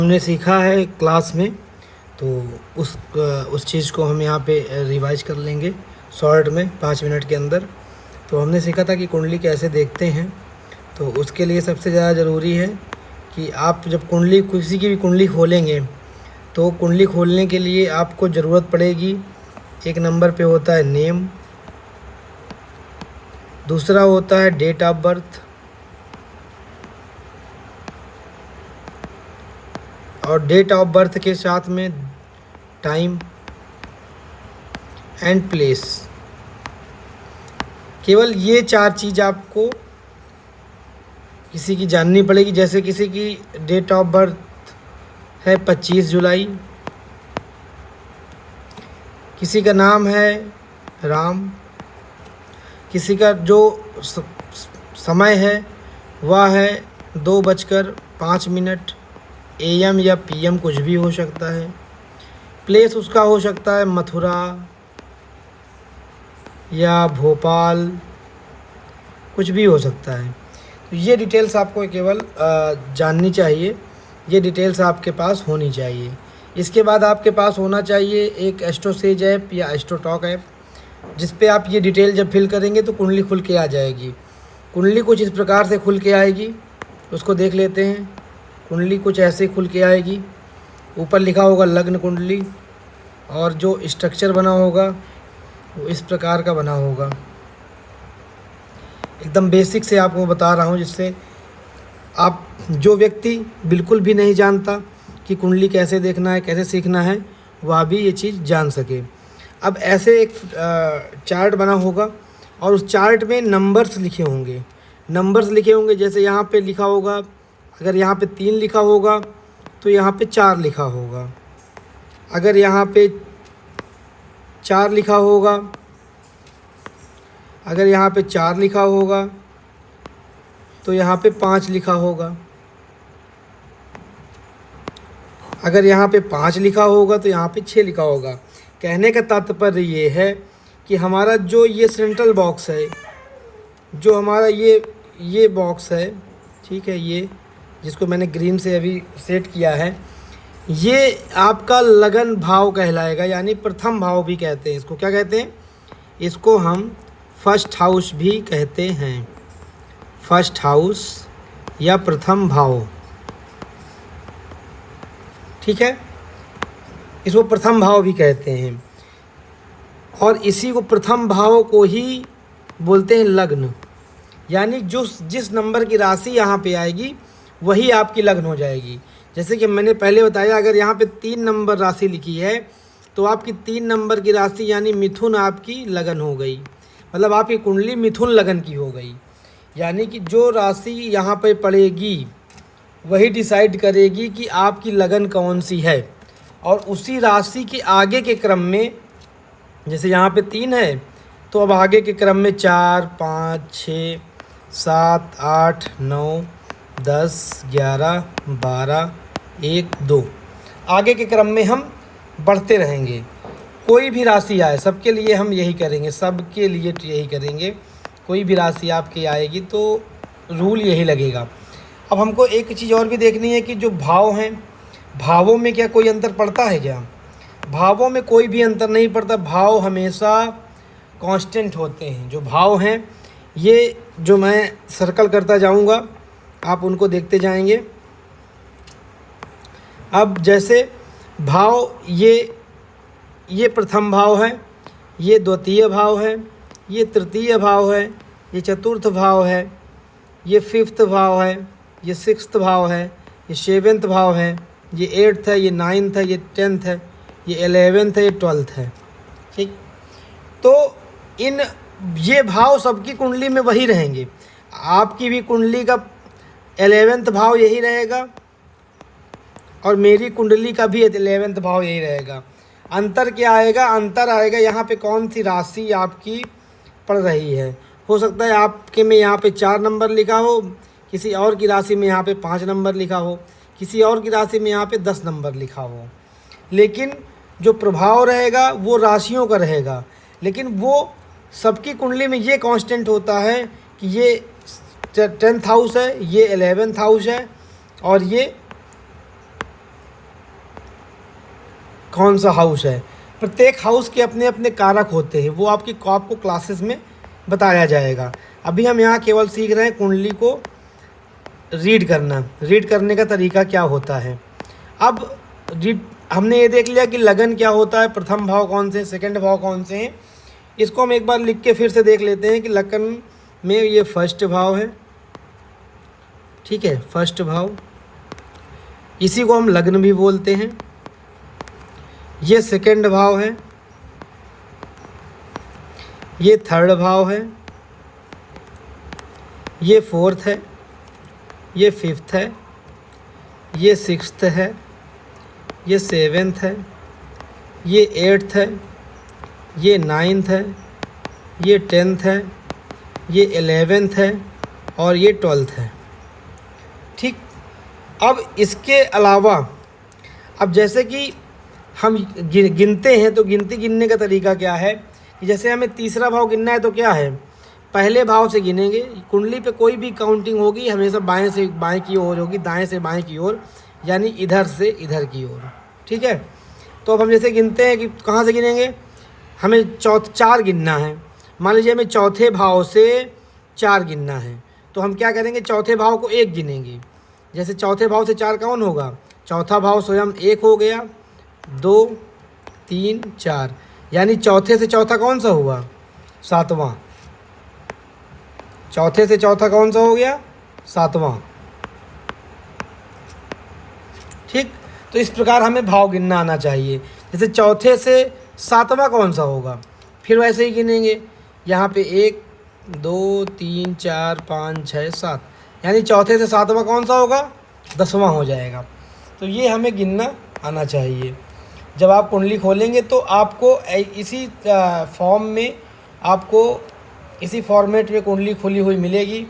हमने सीखा है क्लास में, तो उस चीज़ को हम यहाँ पे रिवाइज कर लेंगे शॉर्ट में 5 मिनट के अंदर। तो हमने सीखा था कि कुंडली कैसे देखते हैं। तो उसके लिए सबसे ज़्यादा ज़रूरी है कि आप जब कुंडली किसी की भी कुंडली खोलेंगे, तो कुंडली खोलने के लिए आपको ज़रूरत पड़ेगी, एक नंबर पे होता है नेम, दूसरा होता है डेट ऑफ बर्थ, और डेट ऑफ बर्थ के साथ में टाइम एंड प्लेस। केवल ये 4 चीज़ आपको किसी की जाननी पड़ेगी। जैसे किसी की डेट ऑफ बर्थ है 25 जुलाई, किसी का नाम है राम, किसी का जो समय है वह है 2:05 AM या PM, कुछ भी हो सकता है। प्लेस उसका हो सकता है मथुरा या भोपाल, कुछ भी हो सकता है। तो ये डिटेल्स आपको केवल जाननी चाहिए, ये डिटेल्स आपके पास होनी चाहिए। इसके बाद आपके पास होना चाहिए एक एस्ट्रोसेज ऐप या एस्ट्रोटॉक ऐप, जिस पे आप ये डिटेल जब फिल करेंगे तो कुंडली खुल के आ जाएगी। कुंडली कुछ इस प्रकार से खुल के आएगी, उसको देख लेते हैं। कुंडली कुछ ऐसे खुल के आएगी, ऊपर लिखा होगा लग्न कुंडली, और जो स्ट्रक्चर बना होगा वो इस प्रकार का बना होगा। एकदम बेसिक से आपको बता रहा हूँ, जिससे आप जो व्यक्ति बिल्कुल भी नहीं जानता कि कुंडली कैसे देखना है, कैसे सीखना है, वह भी ये चीज़ जान सके। अब ऐसे एक चार्ट बना होगा और उस चार्ट में नंबर्स लिखे होंगे। जैसे यहाँ पे लिखा होगा, अगर यहाँ पे 3 लिखा होगा तो यहाँ पे 4 लिखा होगा। अगर यहाँ पे 4 लिखा होगा, अगर यहाँ पे 4 लिखा होगा तो यहाँ पे 5 लिखा होगा। अगर यहाँ पे 5 लिखा होगा तो यहाँ पे 6 लिखा होगा। कहने का तात्पर्य ये है कि हमारा जो ये सेंट्रल बॉक्स है, जो हमारा ये बॉक्स है, ठीक है, ये जिसको मैंने ग्रीन से अभी सेट किया है, ये आपका लगन भाव कहलाएगा, यानी प्रथम भाव भी कहते हैं इसको। क्या कहते हैं? इसको हम फर्स्ट हाउस भी कहते हैं, फर्स्ट हाउस या प्रथम भाव, ठीक है, इसको प्रथम भाव भी कहते हैं। और इसी को प्रथम भाव को ही बोलते हैं लग्न, यानी जिस नंबर की राशि यहाँ पे आएगी वही आपकी लग्न हो जाएगी। जैसे कि मैंने पहले बताया, अगर यहाँ पे 3 नंबर राशि लिखी है तो आपकी 3 नंबर की राशि यानी मिथुन आपकी लगन हो गई, मतलब आपकी कुंडली मिथुन लगन की हो गई। यानी कि जो राशि यहाँ पे पड़ेगी वही डिसाइड करेगी कि आपकी लगन कौन सी है। और उसी राशि के आगे के क्रम में, जैसे यहाँ पे 3 है तो अब आगे के क्रम में 4, 5, 6, 7, 8, 9, 10, 11, 12, 1, 2, आगे के क्रम में हम बढ़ते रहेंगे। कोई भी राशि आए, सबके लिए हम यही करेंगे, सबके लिए यही करेंगे। कोई भी राशि आपकी आएगी तो रूल यही लगेगा। अब हमको एक चीज़ और भी देखनी है कि जो भाव हैं, भावों में क्या कोई अंतर पड़ता है क्या? भावों में कोई भी अंतर नहीं पड़ता। भाव हमेशा कांस्टेंट होते हैं। जो भाव हैं, ये जो मैं सर्कल करता जाऊंगा आप उनको देखते जाएंगे। अब जैसे भाव, ये प्रथम भाव है, ये द्वितीय भाव है, ये तृतीय भाव है, ये चतुर्थ भाव है, ये 5th भाव है, ये 6th भाव है, ये 7th भाव है, ये 8th है, ये 9th है, ये 10th है, ये 11th है, ये 12th है, ठीक। तो ये भाव सबकी कुंडली में वही रहेंगे। आपकी भी कुंडली का 11th भाव यही रहेगा और मेरी कुंडली का भी 11th भाव यही रहेगा। अंतर क्या आएगा? अंतर आएगा यहाँ पे कौन सी राशि आपकी पड़ रही है। हो सकता है आपके में यहाँ पे 4 नंबर लिखा हो, किसी और की राशि में यहाँ पे 5 नंबर लिखा हो, किसी और की राशि में यहाँ पे 10 नंबर लिखा हो। लेकिन जो प्रभाव रहेगा वो राशियों का रहेगा, लेकिन वो सबकी कुंडली में ये कांस्टेंट होता है कि ये 10th हाउस है, ये 11th हाउस है और ये कौन सा हाउस है। प्रत्येक हाउस के अपने अपने कारक होते हैं, वो आपको क्लासेस में बताया जाएगा। अभी हम यहाँ केवल सीख रहे हैं कुंडली को रीड करने का तरीका क्या होता है। अब हमने ये देख लिया कि लगन क्या होता है, प्रथम भाव कौन से, सेकंड भाव कौन से हैं। इसको हम एक बार लिख के फिर से देख लेते हैं कि लगन में ये फर्स्ट भाव है, ठीक है, फर्स्ट भाव, इसी को हम लग्न भी बोलते हैं। ये सेकंड भाव है, ये थर्ड भाव है, ये फोर्थ है, ये फिफ्थ है, ये सिक्स्थ है, ये सेवेंथ है, ये एट्थ है, ये नाइन्थ है, ये टेंथ है, ये 11th है और ये 12th है। ठीक, अब इसके अलावा अब जैसे कि हम गिनते हैं तो गिनने का तरीका क्या है कि जैसे हमें तीसरा भाव गिनना है तो क्या है, पहले भाव से गिनेंगे। कुंडली पे कोई भी काउंटिंग होगी हमेशा बाएं से बाएं की ओर होगी, दाएं से बाएं की ओर, यानी इधर से इधर की ओर। ठीक है, तो अब हम जैसे गिनते हैं कि कहाँ से गिनेंगे, हमें 4 गिनना है। मान लीजिए हमें चौथे भाव से 4 गिनना है, तो हम क्या करेंगे, चौथे भाव को 1 गिनेंगे। जैसे चौथे भाव से 4 कौन होगा, चौथा भाव स्वयं 1 हो गया, 2 3 4, यानी चौथे से चौथा कौन सा हुआ, 7वां। चौथे से चौथा कौन सा हो गया, 7वां। ठीक, तो इस प्रकार हमें भाव गिनना आना चाहिए। जैसे चौथे से 7वां कौन सा होगा, फिर वैसे ही गिनेंगे। यहाँ पे 1 2 3 4 5 6 7, यानी चौथे से 7वां कौन सा होगा, 10वां हो जाएगा। तो ये हमें गिनना आना चाहिए। जब आप कुंडली खोलेंगे तो आपको इसी फॉर्म में, आपको इसी फॉर्मेट में कुंडली खुली हुई मिलेगी।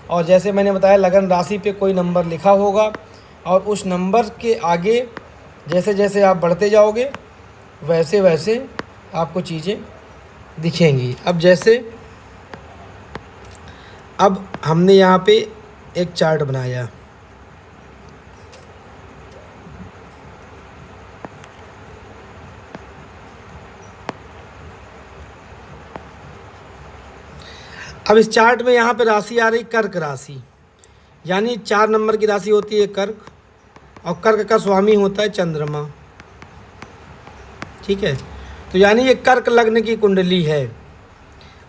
और जैसे मैंने बताया लगन राशि पे कोई नंबर लिखा होगा और उस नंबर के आगे जैसे जैसे आप बढ़ते जाओगे वैसे वैसे आपको चीज़ें दिखेंगी। अब जैसे अब हमने यहाँ पे एक चार्ट बनाया, अब इस चार्ट में यहाँ पे राशि आ रही कर्क राशि, यानी 4 नंबर की राशि होती है कर्क, और कर्क का स्वामी होता है चंद्रमा। ठीक है, तो यानी ये कर्क लग्न की कुंडली है।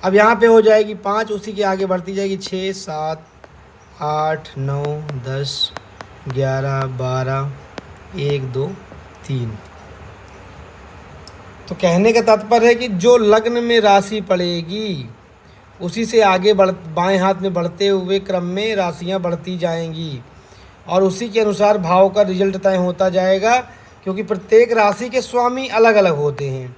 अब यहाँ पे हो जाएगी 5, उसी के आगे बढ़ती जाएगी 6 7 8 9 10 11 12 1 2 3। तो कहने का तात्पर्य है कि जो लग्न में राशि पड़ेगी उसी से आगे बाएं हाथ में बढ़ते हुए क्रम में राशियां बढ़ती जाएंगी और उसी के अनुसार भाव का रिजल्ट तय होता जाएगा, क्योंकि प्रत्येक राशि के स्वामी अलग अलग होते हैं।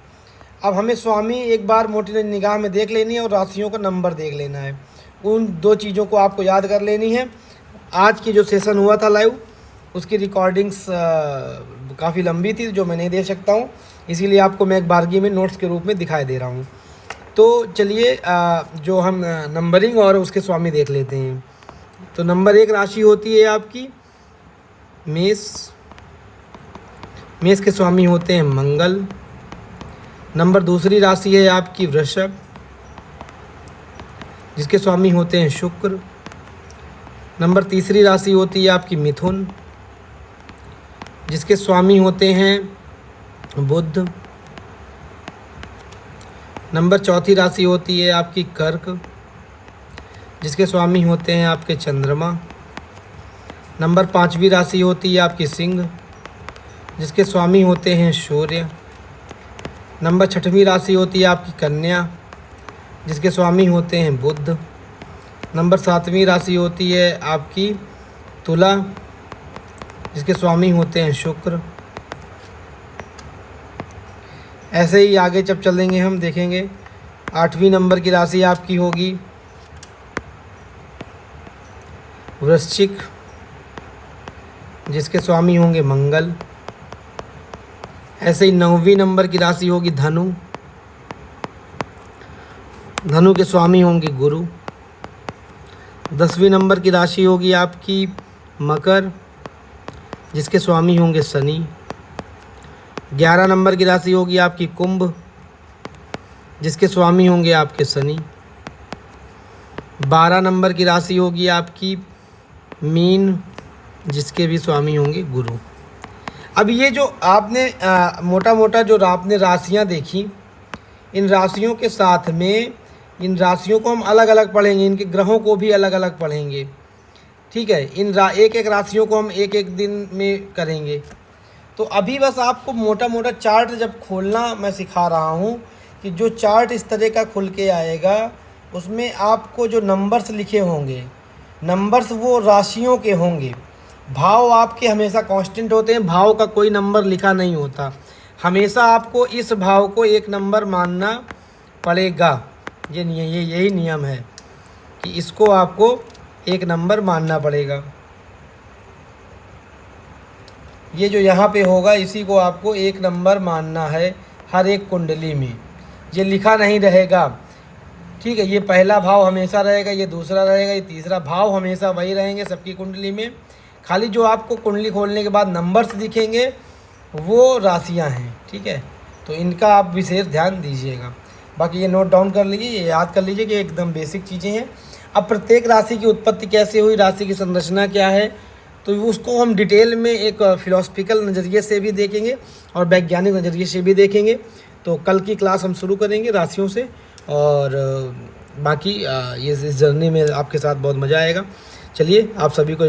अब हमें स्वामी एक बार मोटी निगाह में देख लेनी है और राशियों का नंबर देख लेना है। उन 2 चीज़ों को आपको याद कर लेनी है। आज की जो सेशन हुआ था लाइव, उसकी रिकॉर्डिंग्स काफ़ी लंबी थी जो मैं नहीं दे सकता हूँ, इसीलिए आपको मैं एक बारगी में नोट्स के रूप में दिखाई दे रहा हूँ। तो चलिए जो हम नंबरिंग और उसके स्वामी देख लेते हैं। तो नंबर 1 राशि होती है आपकी मेष। मेष के स्वामी होते हैं मंगल। नंबर 2 राशि है आपकी वृषभ, जिसके स्वामी होते हैं शुक्र। नंबर 3 राशि होती है आपकी मिथुन, जिसके स्वामी होते हैं बुध। नंबर 4 राशि होती है आपकी कर्क, जिसके स्वामी होते हैं आपके चंद्रमा। नंबर 5 राशि होती है आपकी सिंह, जिसके स्वामी होते हैं सूर्य। नंबर 6 राशि होती है आपकी कन्या, जिसके स्वामी होते हैं बुध। नंबर 7 राशि होती है आपकी तुला, जिसके स्वामी होते हैं शुक्र। ऐसे ही आगे जब चलेंगे हम देखेंगे 8वीं नंबर की राशि आपकी होगी वृश्चिक, जिसके स्वामी होंगे मंगल। ऐसे ही 9वीं नंबर की राशि होगी धनु, धनु के स्वामी होंगे गुरु। 10वीं नंबर की राशि होगी आपकी मकर, जिसके स्वामी होंगे शनि। 11 नंबर की राशि होगी आपकी कुंभ, जिसके स्वामी होंगे आपके शनि। 12 नंबर की राशि होगी आपकी मीन, जिसके भी स्वामी होंगे गुरु। अब ये जो आपने मोटा मोटा जो आपने राशियाँ देखी, इन राशियों के साथ में इन राशियों को हम अलग अलग पढ़ेंगे, इनके ग्रहों को भी अलग अलग पढ़ेंगे, ठीक है। एक एक राशियों को हम एक एक दिन में करेंगे। तो अभी बस आपको मोटा मोटा चार्ट जब खोलना मैं सिखा रहा हूँ कि जो चार्ट इस तरह का खुल के आएगा, उसमें आपको जो नंबर्स लिखे होंगे, नंबर्स वो राशियों के होंगे। भाव आपके हमेशा कांस्टेंट होते हैं, भाव का कोई नंबर लिखा नहीं होता। हमेशा आपको इस भाव को एक नंबर मानना पड़ेगा। यही नियम है कि इसको आपको एक नंबर मानना पड़ेगा। ये जो यहाँ पे होगा, इसी को आपको एक नंबर मानना है हर एक कुंडली में। ये लिखा नहीं रहेगा, ठीक है। ये पहला भाव हमेशा रहेगा, ये दूसरा रहेगा, ये तीसरा भाव हमेशा वही रहेंगे सबकी कुंडली में। खाली जो आपको कुंडली खोलने के बाद नंबर्स दिखेंगे वो राशियां हैं, ठीक है। तो इनका आप विशेष ध्यान दीजिएगा। बाकी ये नोट डाउन कर लीजिए, ये याद कर लीजिए कि एकदम बेसिक चीज़ें हैं। अब प्रत्येक राशि की उत्पत्ति कैसे हुई, राशि की संरचना क्या है, तो उसको हम डिटेल में एक फिलोसफिकल नज़रिए से भी देखेंगे और वैज्ञानिक नज़रिए से भी देखेंगे। तो कल की क्लास हम शुरू करेंगे राशियों से, और बाकी ये इस जर्नी में आपके साथ बहुत मज़ा आएगा। चलिए, आप सभी को